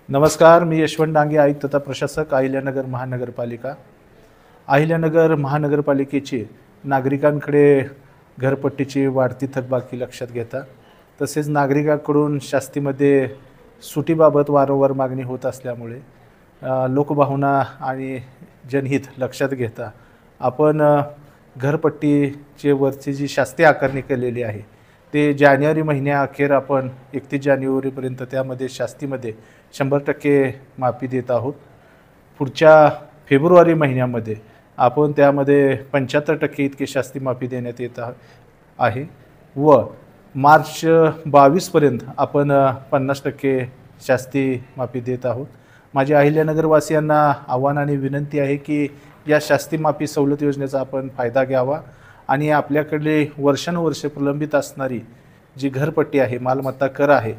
नमस्कार, मी यशवंत डांगे, आयुक्त तथा प्रशासक, अहिल्यानगर महानगरपालिका. अहिल्यानगर महानगरपालिकेची नागरिकांकडे घरपट्टीची वाढती थकबाकी लक्षात घेता तसेच नागरिकांकडून शास्तीमध्ये सुटीबाबत वारंवार मागणी होत असल्यामुळे लोकभावना आणि जनहित लक्षात घेता आपण घरपट्टीचे वरची जी शास्ती आकारणी केलेली आहे ते जानेवारी महिन्याअखेर आपण 31 जानेवारीपर्यंत त्यामध्ये शास्तीमध्ये 100% माफी देत आहोत. पुढच्या फेब्रुवारी महिन्यामध्ये आपण त्यामध्ये 75% इतकी शास्ती माफी देण्यात येत आहे व मार्च 22पर्यंत आपण 50% शास्ती माफी देत आहोत. माझ्या अहिल्यानगरवासियांना आव्हान आणि विनंती आहे की या शास्ती माफी सवलत योजनेचा आपण फायदा घ्यावा आणि आपल्याकडे वर्षानुवर्षे प्रलंबित असणारी जी घरपट्टी आहे, मालमत्ता कर आहे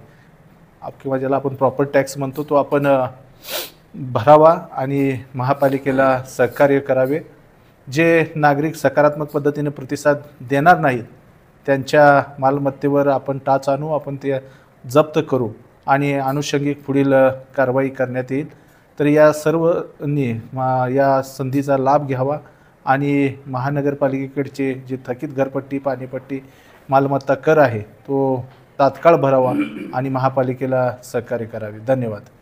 किंवा ज्याला आपण प्रॉपर टॅक्स म्हणतो तो आपण भरावा आणि महापालिकेला सहकार्य करावे. जे नागरिक सकारात्मक पद्धतीने प्रतिसाद देणार नाहीत त्यांच्या मालमत्तेवर आपण टाच आणू, आपण ते जप्त करू आणि अनुषंगिक पुढील कारवाई करण्यात येईल. तर या सर्वांनी या संधीचा लाभ घ्यावा आणि महानगरपालिकेकडचे जे थकीत घरपट्टी, पाणीपट्टी, मालमत्ता कर आहे तो तात्काळ भरावा आणि महापालिकेला सहकार्य करावे. धन्यवाद.